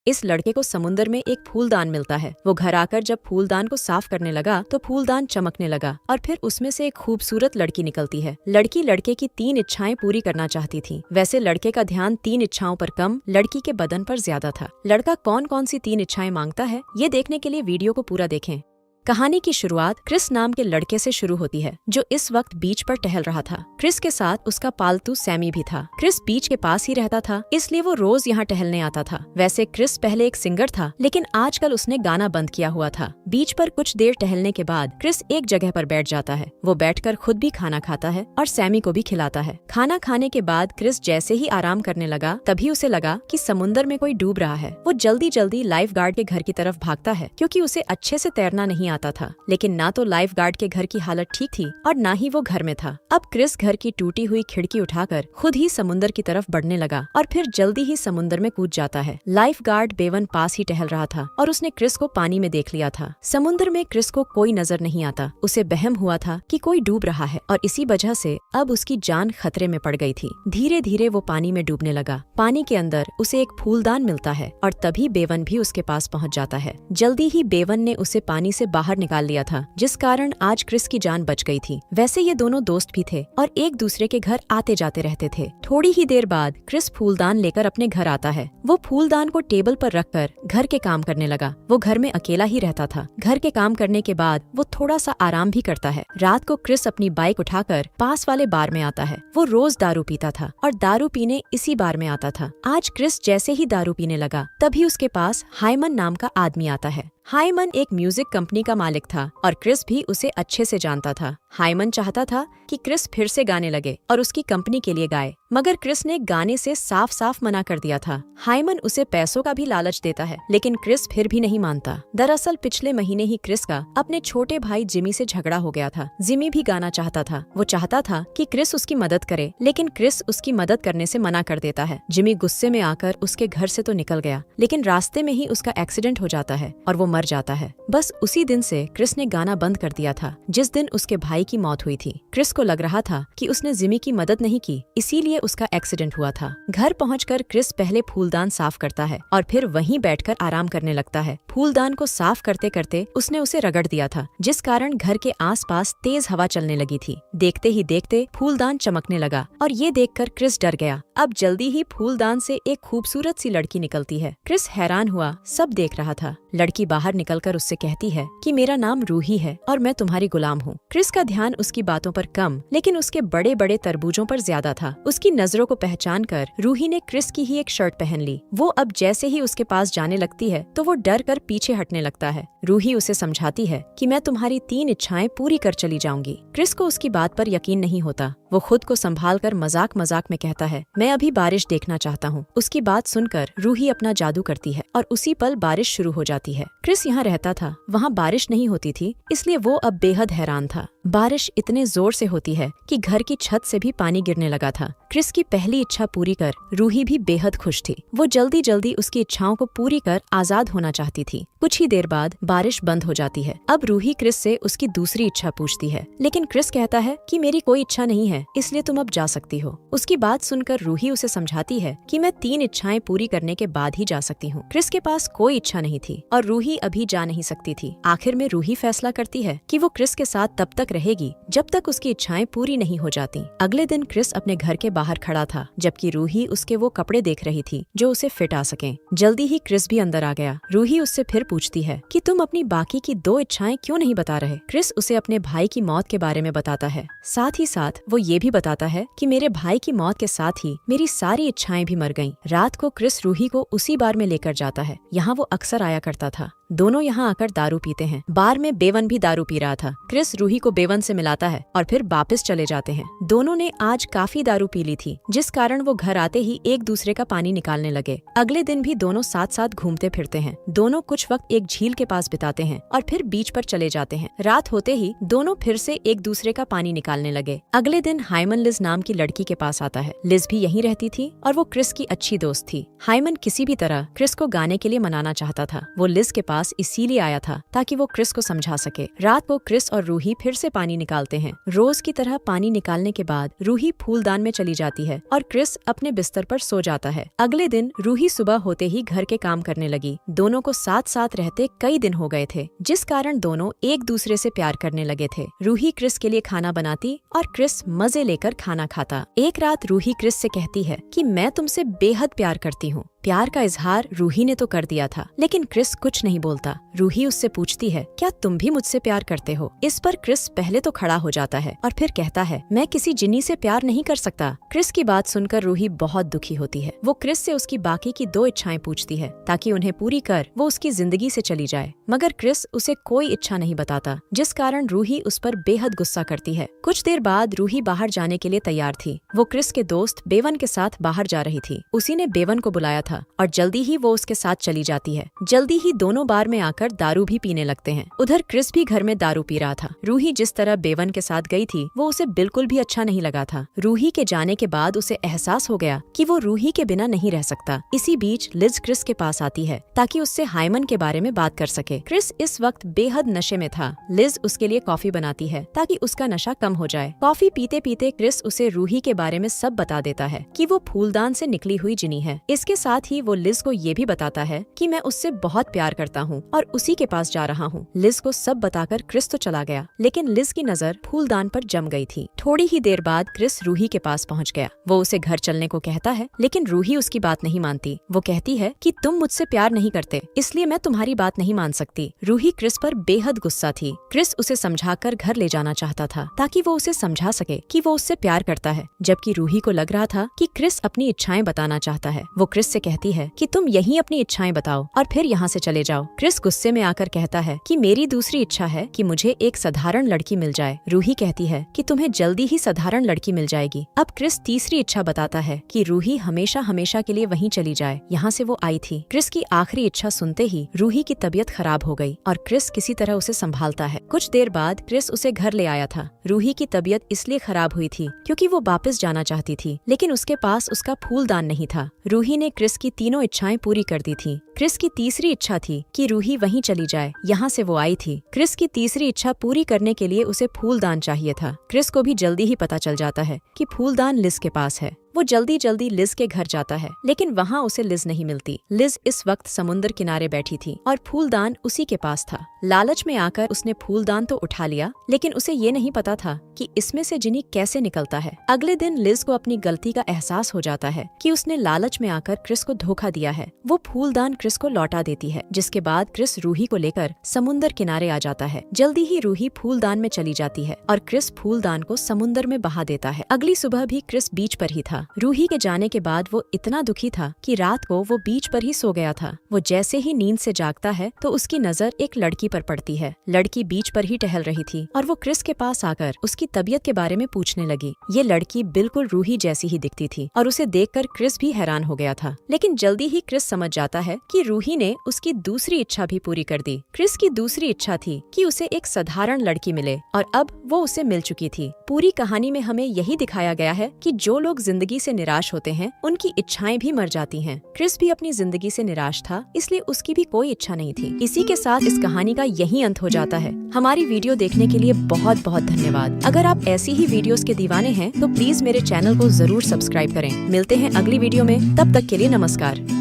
इस लड़के को समुद्र में एक फूलदान मिलता है। वो घर आकर जब फूलदान को साफ करने लगा तो फूलदान चमकने लगा और फिर उसमें से एक खूबसूरत लड़की निकलती है। लड़की लड़के की 3 इच्छाएं पूरी करना चाहती थी। वैसे लड़के का ध्यान 3 इच्छाओं पर कम, लड़की के बदन पर ज्यादा था। लड़का कौन कौन सी 3 इच्छाएं मांगता है, ये देखने के लिए वीडियो को पूरा देखें। कहानी की शुरुआत क्रिस नाम के लड़के से शुरू होती है, जो इस वक्त बीच पर टहल रहा था। क्रिस के साथ उसका पालतू सैमी भी था। क्रिस बीच के पास ही रहता था, इसलिए वो रोज यहाँ टहलने आता था। वैसे क्रिस पहले एक सिंगर था, लेकिन आजकल उसने गाना बंद किया हुआ था। बीच पर कुछ देर टहलने के बाद क्रिस एक जगह पर बैठ जाता है। वो बैठकर खुद भी खाना खाता है और सैमी को भी खिलाता है। खाना खाने के बाद क्रिस जैसे ही आराम करने लगा, तभी उसे लगा कि समुद्र में कोई डूब रहा है। वो जल्दी जल्दी लाइफ गार्ड के घर की तरफ भागता है, क्योंकि उसे अच्छे से तैरना नहीं आता था। लेकिन ना तो लाइफ गार्ड के घर की हालत ठीक थी और ना ही वो घर में था। अब क्रिस घर की टूटी हुई खिड़की उठाकर खुद ही समुद्र की तरफ बढ़ने लगा और फिर जल्दी ही समुद्र में कूद जाता है। लाइफ गार्ड बेवन पास ही टहल रहा था और उसने क्रिस को पानी में देख लिया था। समुद्र में क्रिस को कोई नजर नहीं आता। उसे वहम हुआ था कि कोई डूब रहा है और इसी वजह से अब उसकी जान खतरे में पड़ गई थी। धीरे धीरे वो पानी में डूबने लगा। पानी के अंदर उसे एक फूलदान मिलता है और तभी बेवन भी उसके पास पहुंच जाता है। जल्दी ही बेवन ने उसे पानी से बाहर निकाल लिया था, जिस कारण आज क्रिस की जान बच गई थी। वैसे ये दोनों दोस्त भी थे और एक दूसरे के घर आते जाते रहते थे। थोड़ी ही देर बाद क्रिस फूलदान लेकर अपने घर आता है। वो फूलदान को टेबल पर रखकर घर के काम करने लगा। वो घर में अकेला ही रहता था। घर के काम करने के बाद वो थोड़ा सा आराम भी करता है। रात को क्रिस अपनी बाइक उठाकर पास वाले बार में आता है। वो रोज दारू पीता था और दारू पीने इसी बार में आता था। आज क्रिस जैसे ही दारू पीने लगा, तभी उसके पास हाइमन नाम का आदमी आता है। हाइमन एक म्यूजिक कंपनी का मालिक था और क्रिस भी उसे अच्छे से जानता था। हाइमन चाहता था कि क्रिस फिर से गाने लगे और उसकी कंपनी के लिए गाए, मगर क्रिस ने गाने से साफ साफ मना कर दिया था। हाइमन उसे पैसों का भी लालच देता है, लेकिन क्रिस फिर भी नहीं मानता। दरअसल पिछले महीने ही क्रिस का अपने छोटे भाई जिमी से झगड़ा हो गया था। जिमी भी गाना चाहता था। वो चाहता था कि क्रिस उसकी मदद करे, लेकिन क्रिस उसकी मदद करने से मना कर देता है। जिमी गुस्से में आकर उसके घर से तो निकल गया, लेकिन रास्ते में ही उसका एक्सीडेंट हो जाता है और वो मर जाता है। बस उसी दिन से क्रिस ने गाना बंद कर दिया था, जिस दिन उसके भाई की मौत हुई थी। क्रिस को लग रहा था कि उसने जिमी की मदद नहीं की, इसीलिए उसका एक्सीडेंट हुआ था। घर पहुंचकर क्रिस पहले फूलदान साफ करता है और फिर वहीं बैठकर आराम करने लगता है। फूलदान को साफ करते करते उसने उसे रगड़ दिया था, जिस कारण घर के आसपास तेज हवा चलने लगी थी। देखते ही देखते फूलदान चमकने लगा और ये देखकर क्रिस डर गया। अब जल्दी ही फूलदान से एक खूबसूरत सी लड़की निकलती है। क्रिस हैरान हुआ, सब देख रहा था। लड़की बाहर निकलकर उससे कहती है कि मेरा नाम रूही है और मैं तुम्हारी गुलाम हूँ। क्रिस का ध्यान उसकी बातों पर कम, लेकिन उसके बड़े बड़े तरबूजों पर ज्यादा था। उसकी नजरों को पहचान कर रूही ने क्रिस की ही एक शर्ट पहन ली। वो अब जैसे ही उसके पास जाने लगती है तो वो डर कर पीछे हटने लगता है। रूही उसे समझाती है कि मैं तुम्हारी 3 इच्छाएं पूरी कर चली जाऊंगी। क्रिस को उसकी बात पर यकीन नहीं होता। वो खुद को संभाल कर मजाक मजाक में कहता है, मैं अभी बारिश देखना चाहता हूँ। उसकी बात सुनकर रूही अपना जादू करती है और उसी पल बारिश शुरू हो जाती है। क्रिस यहाँ रहता था, वहाँ बारिश नहीं होती थी, इसलिए वो अब बेहद हैरान था। बारिश इतने जोर से होती है कि घर की छत से भी पानी गिरने लगा था। क्रिस की पहली इच्छा पूरी कर रूही भी बेहद खुश थी। वो जल्दी जल्दी उसकी इच्छाओं को पूरी कर आजाद होना चाहती थी। कुछ ही देर बाद बारिश बंद हो जाती है। अब रूही क्रिस से उसकी दूसरी इच्छा पूछती है, लेकिन क्रिस कहता है कि मेरी कोई इच्छा नहीं है, इसलिए तुम अब जा सकती हो। उसकी बात सुनकर रूही उसे समझाती है कि मैं 3 इच्छाएं पूरी करने के बाद ही जा सकती हूँ। क्रिस के पास कोई इच्छा नहीं थी और रूही अभी जा नहीं सकती थी। आखिर में रूही फैसला करती है कि वो क्रिस के साथ तब तक रहेगी जब तक उसकी इच्छाएं पूरी नहीं हो जाती। अगले दिन क्रिस अपने घर के बाहर खड़ा था, जबकि रूही उसके वो कपड़े देख रही थी जो उसे फिट आ सके। जल्दी ही क्रिस भी अंदर आ गया। रूही उससे फिर पूछती है कि तुम अपनी बाकी की 2 इच्छाएं क्यों नहीं बता रहे। क्रिस उसे अपने भाई की मौत के बारे में बताता है। साथ ही साथ वो ये भी बताता है कि मेरे भाई की मौत के साथ ही मेरी सारी इच्छाएं भी मर गईं। रात को क्रिस रूही को उसी बार में लेकर जाता है। यहाँ वो अक्सर आया करता था। दोनों यहाँ आकर दारू पीते हैं। बार में बेवन भी दारू पी रहा था। क्रिस रूही को बेवन से मिलाता है और फिर वापस चले जाते हैं। दोनों ने आज काफी दारू पी ली थी, जिस कारण वो घर आते ही एक दूसरे का पानी निकालने लगे। अगले दिन भी दोनों साथ साथ घूमते फिरते हैं। दोनों कुछ वक्त एक झील के पास बिताते हैं और फिर बीच पर चले जाते हैं। रात होते ही दोनों फिर से एक दूसरे का पानी निकालने लगे। अगले दिन हाइमन लिज नाम की लड़की के पास आता है। लिज भी यहीं रहती थी और वो क्रिस की अच्छी दोस्त थी। हाइमन किसी भी तरह क्रिस को गाने के लिए मनाना चाहता था। वो लिज के पास पास इसीलिए आया था ताकि वो क्रिस को समझा सके। रात को क्रिस और रूही फिर से पानी निकालते हैं। रोज की तरह पानी निकालने के बाद रूही फूलदान में चली जाती है और क्रिस अपने बिस्तर पर सो जाता है। अगले दिन रूही सुबह होते ही घर के काम करने लगी। दोनों को साथ साथ रहते कई दिन हो गए थे, जिस कारण दोनों एक दूसरे से प्यार करने लगे थे। रूही क्रिस के लिए खाना बनाती और क्रिस मजे लेकर खाना खाता। एक रात रूही क्रिस से कहती है कि मैं तुमसे बेहद प्यार करती हूँ। प्यार का इजहार रूही ने तो कर दिया था, लेकिन क्रिस कुछ नहीं बोलता। रूही उससे पूछती है, क्या तुम भी मुझसे प्यार करते हो? इस पर क्रिस पहले तो खड़ा हो जाता है और फिर कहता है, मैं किसी जिन्नी से प्यार नहीं कर सकता। क्रिस की बात सुनकर रूही बहुत दुखी होती है। वो क्रिस से उसकी बाकी की 2 इच्छाएं पूछती है ताकि उन्हें पूरी कर वो उसकी जिंदगी से चली जाए, मगर क्रिस उसे कोई इच्छा नहीं बताता, जिस कारण रूही उस पर बेहद गुस्सा करती है। कुछ देर बाद रूही बाहर जाने के लिए तैयार थी। वो क्रिस के दोस्त बेवन के साथ बाहर जा रही थी। उसी ने बेवन को बुलाया था और जल्दी ही वो उसके साथ चली जाती है। जल्दी ही दोनों बार में आकर दारू भी पीने लगते हैं। उधर क्रिस भी घर में दारू पी रहा था। रूही जिस तरह बेवन के साथ गई थी वो उसे बिल्कुल भी अच्छा नहीं लगा था। रूही के जाने के बाद उसे एहसास हो गया कि वो रूही के बिना नहीं रह सकता। इसी बीच लिज क्रिस के पास आती है ताकि उससे हाइमन के बारे में बात कर सके। क्रिस इस वक्त बेहद नशे में था। लिज उसके लिए कॉफी बनाती है ताकि उसका नशा कम हो जाए। कॉफी पीते पीते क्रिस उसे रूही के बारे में सब बता देता है कि वो फूलदान से निकली हुई जिनी है। इसके साथ ही वो लिज को ये भी बताता है कि मैं उससे बहुत प्यार करता हूँ और उसी के पास जा रहा हूँ। लिज को सब बताकर क्रिस तो चला गया, लेकिन लिज की नजर फूलदान पर जम गई थी। थोड़ी ही देर बाद क्रिस रूही के पास पहुँच गया। वो उसे घर चलने को कहता है, लेकिन रूही उसकी बात नहीं मानती। वो कहती है कि तुम मुझसे प्यार नहीं करते, इसलिए मैं तुम्हारी बात नहीं मान सकती। रूही क्रिस पर बेहद गुस्सा थी। क्रिस उसे समझाकर घर ले जाना चाहता था ताकि वो उसे समझा सके कि वो उससे प्यार करता है, जबकि रूही को लग रहा था कि क्रिस अपनी इच्छाएं बताना चाहता है। वो क्रिस से कहती है कि तुम यहीं अपनी इच्छाएं बताओ और फिर यहाँ से चले जाओ। क्रिस गुस्से में आकर कहता है कि मेरी दूसरी इच्छा है कि मुझे एक साधारण लड़की मिल जाए। रूही कहती है कि तुम्हें जल्दी ही साधारण लड़की मिल जाएगी। अब क्रिस तीसरी इच्छा बताता है कि रूही हमेशा हमेशा के लिए वहीं चली जाए, यहाँ से वो आई थी। क्रिस की आखिरी इच्छा सुनते ही रूही की तबीयत खराब हो गई और क्रिस किसी तरह उसे संभालता है। कुछ देर बाद क्रिस उसे घर ले आया था। रूही की तबीयत इसलिए खराब हुई थी क्योंकि वो वापस जाना चाहती थी, लेकिन उसके पास उसका फूलदान नहीं था। रूही ने क्रिस की तीनों इच्छाएं पूरी कर दी थी। क्रिस की तीसरी इच्छा थी कि रूही वहीं चली जाए, यहाँ से वो आई थी। क्रिस की तीसरी इच्छा पूरी करने के लिए उसे फूलदान चाहिए था। क्रिस को भी जल्दी ही पता चल जाता है कि फूलदान लिज के पास है। वो जल्दी जल्दी लिज के घर जाता है, लेकिन वहाँ उसे लिज नहीं मिलती। लिज इस वक्त समुद्र किनारे बैठी थी और फूलदान उसी के पास था। लालच में आकर उसने फूलदान तो उठा लिया, लेकिन उसे ये नहीं पता था कि इसमें से जिनी कैसे निकलता है। अगले दिन लिज को अपनी गलती का एहसास हो जाता है कि उसने लालच में आकर क्रिस को धोखा दिया है। वो फूलदान क्रिस को लौटा देती है, जिसके बाद क्रिस रूही को लेकर समुद्र किनारे आ जाता है। जल्दी ही रूही फूलदान में चली जाती है और क्रिस फूलदान को समुद्र में बहा देता है। अगली सुबह भी क्रिस बीच पर ही था। रूही के जाने के बाद वो इतना दुखी था कि रात को वो बीच पर ही सो गया था। वो जैसे ही नींद से जागता है तो उसकी नजर एक लड़की पर पड़ती है। लड़की बीच पर ही टहल रही थी और वो क्रिस के पास आकर उसकी तबीयत के बारे में पूछने लगी। ये लड़की बिल्कुल रूही जैसी ही दिखती थी और उसे देखकर क्रिस भी हैरान हो गया था, लेकिन जल्दी ही क्रिस समझ जाता है कि रूही ने उसकी दूसरी इच्छा भी पूरी कर दी। क्रिस की दूसरी इच्छा थी कि उसे एक साधारण लड़की मिले और अब वो उसे मिल चुकी थी। पूरी कहानी में हमें यही दिखाया गया है कि जो लोग जिंदगी से निराश होते हैं उनकी इच्छाएं भी मर जाती हैं। क्रिस भी अपनी जिंदगी से निराश था, इसलिए उसकी भी कोई इच्छा नहीं थी। इसी के साथ इस कहानी का यही अंत हो जाता है। हमारी वीडियो देखने के लिए बहुत बहुत धन्यवाद। अगर आप ऐसी ही वीडियोस के दीवाने हैं तो प्लीज मेरे चैनल को जरूर सब्सक्राइब करें। मिलते हैं अगली वीडियो में, तब तक के लिए नमस्कार।